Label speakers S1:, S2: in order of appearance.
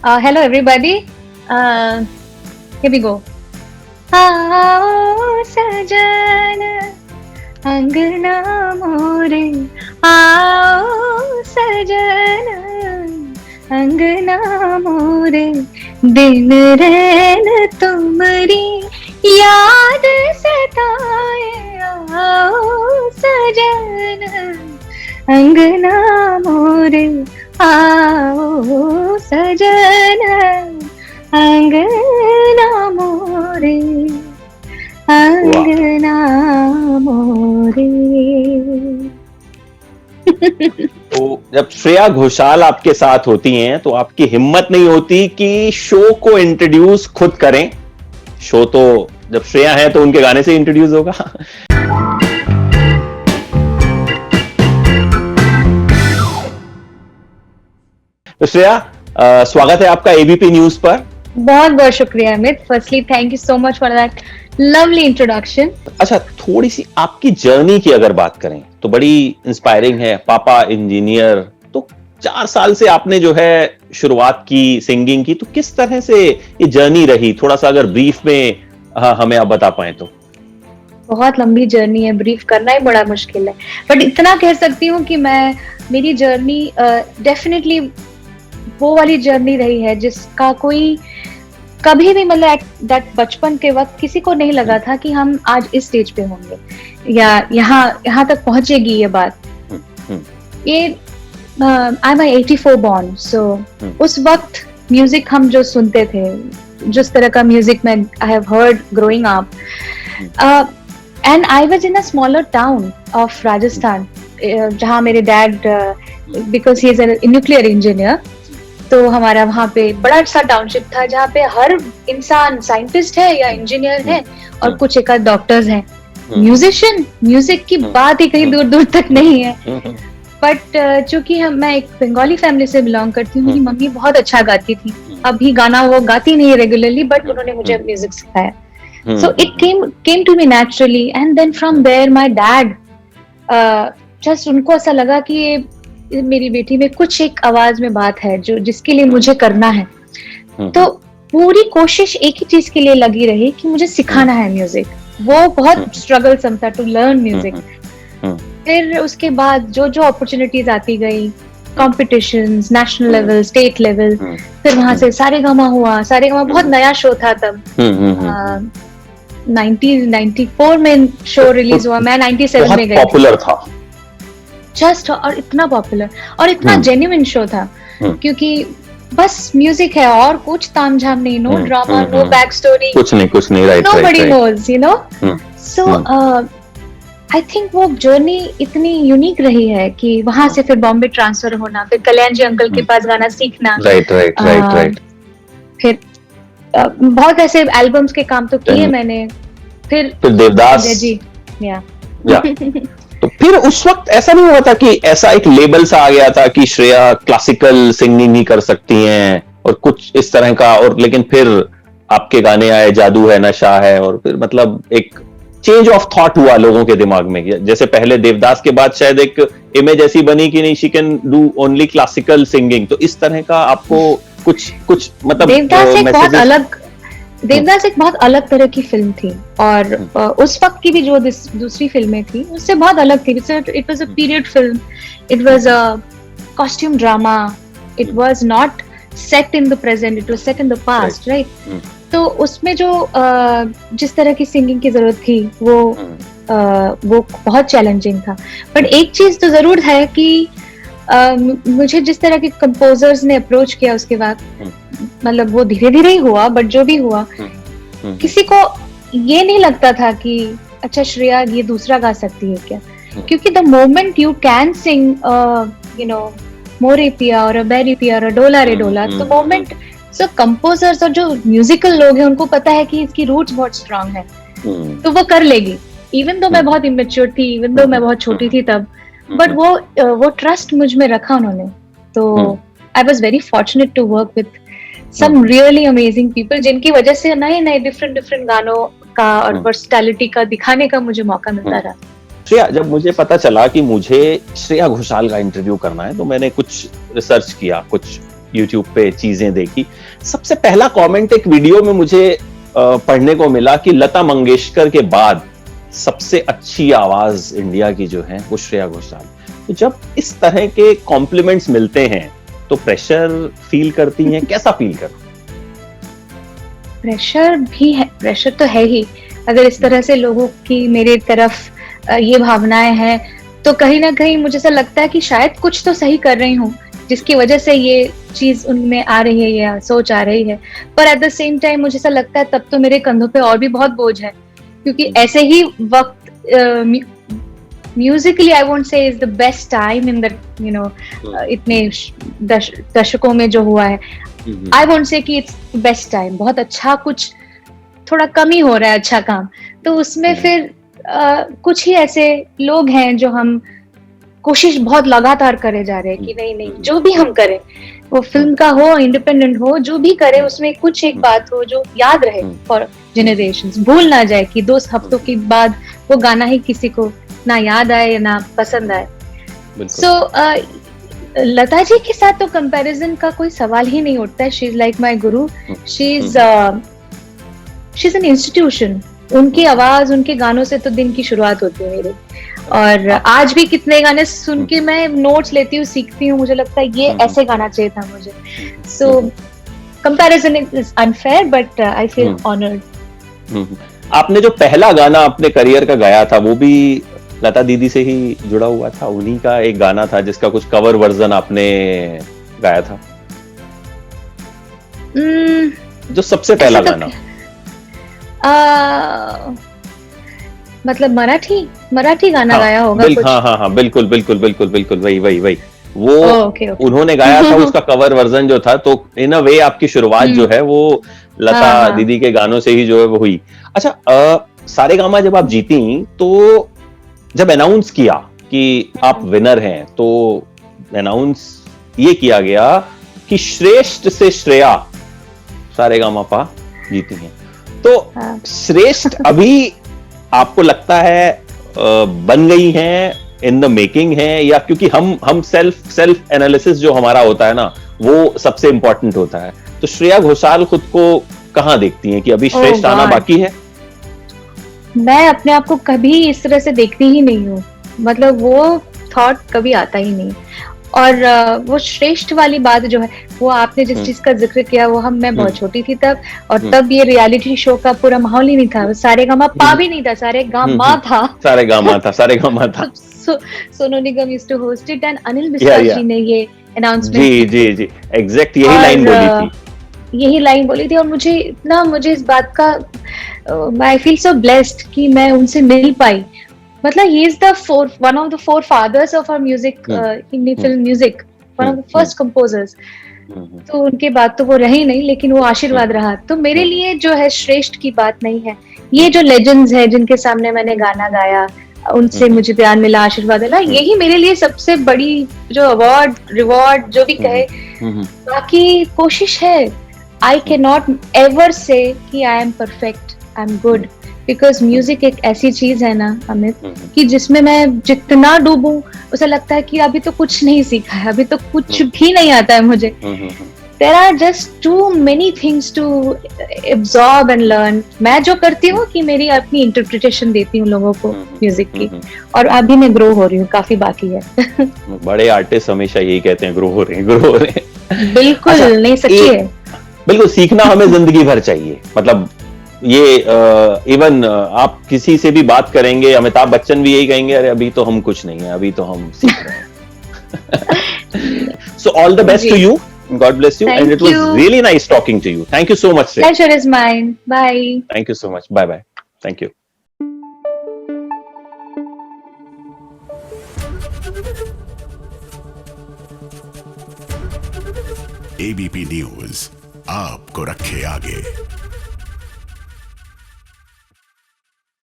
S1: Hello, everybody. Here we go. आओ सजन अंगना मोरे, आओ सजन अंगना मोरे, दिन रैन तुमरी याद सताए, आओ सजन अंगना मोरे, आओ सजन अंगना मोरे, अंगना मोरे।
S2: तो जब श्रेया घोषाल आपके साथ होती हैं तो आपकी हिम्मत नहीं होती कि शो को इंट्रोड्यूस खुद करें। शो तो जब श्रेया है तो उनके गाने से इंट्रोड्यूस होगा। तो श्रेया, स्वागत है आपका एबीपी न्यूज पर।
S1: बहुत बहुत शुक्रिया Amit. Firstly thank you so much for that lovely introduction.
S2: अच्छा, थोड़ी सी आपकी जर्नी की अगर बात करें तो बड़ी इंस्पायरिंग है। पापा इंजीनियर, तो 4 साल से आपने जो है शुरुआत की सिंगिंग की, तो किस तरह से ये जर्नी रही? थोड़ा सा अगर ब्रीफ में हमें आप बता पाए तो।
S1: बहुत लंबी जर्नी है, ब्रीफ करना ही बड़ा मुश्किल है, बट इतना कह सकती हूँ कि मेरी जर्नी डेफिनेटली वो वाली जर्नी रही है जिसका कोई कभी भी, मतलब दैट बचपन के वक्त किसी को नहीं लगा था कि हम आज इस स्टेज पे होंगे या यहाँ तक पहुंचेगी ये बात। ये आई एम 84 बॉर्न, सो उस वक्त म्यूजिक हम जो सुनते थे, जिस तरह का म्यूजिक मैं I have heard growing up, and I was in a smaller town of Rajasthan, जहाँ मेरे dad, because he is a nuclear engineer, तो हमारा वहाँ पे बड़ा सा टाउनशिप था जहाँ पे हर इंसान साइंटिस्ट है या इंजीनियर है और कुछ एक आध डॉक्टर्स हैं। म्यूजिशियन, म्यूजिक की बात ही कहीं दूर दूर तक नहीं है। बट चूंकि मैं एक बंगाली फैमिली से बिलोंग करती हूँ, मेरी मम्मी बहुत अच्छा गाती थी। अभी गाना वो गाती नहीं रेगुलरली, बट उन्होंने मुझे म्यूजिक सिखाया। So it came to me naturally, and then from there my dad, just उनको ऐसा लगा कि ये मेरी बेटी में कुछ एक आवाज में बात है जो जिसके लिए मुझे करना है। तो पूरी कोशिश एक ही चीज के लिए लगी रही कि मुझे सिखाना है म्यूजिक। वो बहुत स्ट्रगल था टू लर्न म्यूजिक। फिर उसके बाद जो जो अपॉर्चुनिटीज आती गई, competitions, national level, state level, फिर वहां से सारेगामा हुआ। सारेगामा बहुत नया शो था तब, 1994 में शो रिलीज हुआ, मैं 97 में गई।
S2: पॉपुलर था
S1: जस्ट, और इतना पॉपुलर और इतना जेन्युइन शो था, क्योंकि बस म्यूजिक है और कुछ तामझाम नहीं, no drama, no back story,
S2: कुछ नहीं, right,
S1: nobody knows, you know. So I think वो जर्नी इतनी यूनिक रही है कि वहां से फिर बॉम्बे ट्रांसफर होना, फिर कल्याण जी अंकल के पास गाना सीखना,
S2: राइट,
S1: फिर बहुत ऐसे एल्बम्स के काम तो किए मैंने। फिर
S2: देवदास
S1: जी, या
S2: तो फिर उस वक्त ऐसा नहीं हुआ था कि ऐसा एक लेबल सा आ गया था कि श्रेया क्लासिकल सिंगिंग ही कर सकती हैं और कुछ इस तरह का, और लेकिन फिर आपके गाने आए, जादू है नशा है, और फिर मतलब एक चेंज ऑफ थॉट हुआ लोगों के दिमाग में। जैसे पहले देवदास के बाद शायद एक इमेज ऐसी बनी कि नहीं, she can do only classical singing, तो इस तरह का आपको कुछ मतलब
S1: देवदास एक बहुत अलग तरह की फिल्म थी, और उस वक्त की भी जो दूसरी फिल्में थी उससे बहुत अलग थी। It was a period film, it was a costume drama, it was not set in the present, it was set in the past, right. तो उसमें जो जिस तरह की सिंगिंग की जरूरत थी वो बहुत चैलेंजिंग था। बट एक चीज तो जरूर है कि मुझे जिस तरह के कंपोजर्स ने अप्रोच किया उसके बाद, मतलब वो धीरे धीरे ही हुआ, बट जो भी हुआ, किसी को ये नहीं लगता था कि अच्छा श्रेया ये दूसरा गा सकती है क्या, क्योंकि the moment you can sing you know मोरे पिया और बेरी पिया और डोला रे डोला, तो मोमेंट सब कंपोजर्स और जो म्यूजिकल लोग हैं उनको पता है कि इसकी रूट्स बहुत स्ट्रांग है, तो वो कर लेगी। इवन दो मैं बहुत इमेच्योर थी, इवन दो मैं बहुत छोटी थी तब, बट वो ट्रस्ट मुझ में रखा उन्होंने। तो I was very fortunate to work with some really amazing people, जिनकी वजह से नए नए डिफरेंट गानों का और वर्सटैलिटी का दिखाने का मुझे मौका मिलता रहा।
S2: श्रेया, जब मुझे पता चला कि मुझे श्रेया घोषाल का इंटरव्यू करना है तो मैंने कुछ रिसर्च किया, कुछ यूट्यूब पे चीजें देखी, सबसे पहला कमेंट एक वीडियो में मुझे पढ़ने को मिला कि लता मंगेशकर के बाद सबसे अच्छी आवाज इंडिया की जो है वो श्रेया घोषाल। तो जब इस तरह के कॉम्प्लीमेंट्स मिलते हैं तो प्रेशर फील करती हैं, कैसा फील करती?
S1: प्रेशर भी है, प्रेशर तो है ही। अगर इस तरह से लोगों की मेरे तरफ ये भावनाएं हैं तो कहीं ना कहीं मुझे ऐसा लगता है कि शायद कुछ तो सही कर रही हूँ जिसकी वजह से ये चीज उनमें आ रही है या सोच आ रही है। पर एट द सेम टाइम मुझे ऐसा लगता है तब तो मेरे कंधों पे और भी बहुत बोझ है, क्योंकि ऐसे ही वक्त Musically I won't say is the best time in the इतने दशकों में जो हुआ है। आई वोंट से कि इट्स बेस्ट टाइम, बहुत अच्छा, कुछ थोड़ा कम ही हो रहा है अच्छा काम। तो उसमें फिर कुछ ही ऐसे लोग हैं जो हम कोशिश बहुत लगातार करे जा रहे हैं कि नहीं नहीं जो भी हम करें, वो फिल्म का हो, इंडिपेंडेंट हो, जो भी करे उसमें कुछ एक बात हो जो याद रहे फॉर जनरेशंस, भूल ना जाए कि 2 हफ्तों के बाद वो गाना ही किसी को ना याद आए ना पसंद आए। सो लता जी के साथ तो कंपैरिजन का कोई सवाल ही नहीं उठता है। She is like my Guru, she is an institution. उनकी आवाज, उनके गानों से तो दिन की शुरुआत होती है मेरी। और आज भी कितने गाने सुन के मैं नोट्स लेती हूँ, सीखती हूँ, मुझे लगता है ये ऐसे गाना चाहिए था मुझे। So comparison is unfair but I feel honoured.
S2: आपने जो पहला गाना अपने करियर का गाया था वो भी लता दीदी से ही जुड़ा हुआ था, उन्हीं का एक गाना था जिसका कुछ कवर वर्जन आपने गाया था? जो सबसे पहला गाना
S1: मतलब मराठी गाना गाया होगा कुछ?
S2: हाँ, बिल्कुल वही वो उन्होंने गाया था, उसका कवर वर्जन जो था। तो इन अ वे आपकी शुरुआत जो है वो लता दीदी के गानों से ही जो है वो हुई। अच्छा, सारेगामा जब आप जीती तो जब अनाउंस किया कि आप विनर हैं तो अनाउंस ये किया गया कि श्रेष्ठ से श्रेया सारेगामापा जीती हैं। तो श्रेष्ठ अभी आपको लगता है बन गई हैं, इन द मेकिंग है, या क्योंकि हम सेल्फ एनालिसिस जो हमारा होता है ना वो सबसे इंपॉर्टेंट होता है, तो श्रेया घोषाल खुद को कहां देखती हैं कि अभी श्रेष्ठ आना बाकी है?
S1: मैं अपने आप को कभी इस तरह से देखती ही नहीं हूँ, मतलब वो थॉट कभी आता ही नहीं। और वो श्रेष्ठ वाली बात जो है वो आपने जिस चीज का जिक्र किया वो मैं बहुत छोटी थी तब, और तब ये रियलिटी शो का पूरा माहौल ही नहीं था, सारेगामा पा भी नहीं था, सारेगामा था,
S2: सारेगामा था।
S1: Sonu Nigam used to host it and Anil Vistar ji ने ये अनाउंसमेंट
S2: जी एग्जैक्ट यही लाइन बोली थी। और मुझे इस बात का आई फील सो ब्लेस्ड कि मैं उनसे मिल पाई। मतलब he is the one of the four fathers of our music, Hindi film music, one of the first composers. तो उनके बाद तो वो रहे नहीं, लेकिन वो आशीर्वाद रहा। तो मेरे लिए जो है श्रेष्ठ की बात नहीं है, ये जो लेजेंड्स है जिनके सामने मैंने गाना गाया, उनसे मुझे प्यार मिला, आशीर्वाद मिला, यही मेरे लिए सबसे बड़ी जो अवार्ड रिवॉर्ड जो भी कहे। बाकी कोशिश है, आई कैन नॉट एवर से कि I am perfect, I am good, because music एक ऐसी चीज है ना अमित कि जिसमें मैं जितना डूबूं उसे लगता है कि अभी तो कुछ नहीं सीखा है, अभी तो कुछ भी नहीं आता है मुझे। There are just too many things to absorb and learn. मैं जो करती हूँ कि मेरी अपनी इंटरप्रिटेशन देती हूँ लोगों को म्यूजिक की, और अभी मैं ग्रो हो रही हूँ, काफी बाकी है। बड़े आर्टिस्ट हमेशा यही कहते हैं, ग्रो हो रहे हैं।
S1: बिल्कुल अच्छा, नहीं सच्ची है।
S2: बिल्कुल, सीखना हमें जिंदगी भर चाहिए। मतलब ये इवन आप किसी से भी बात करेंगे, अमिताभ बच्चन भी यही कहेंगे, अरे अभी तो हम कुछ नहीं है, अभी तो हम सीख रहे हैं। So all the best to you. God bless you. And it was really nice talking to you. Thank you so much.
S1: Pleasure is mine. Bye.
S2: Thank you so much. Bye bye. Thank you.
S3: ABP News आपको रखे आगे।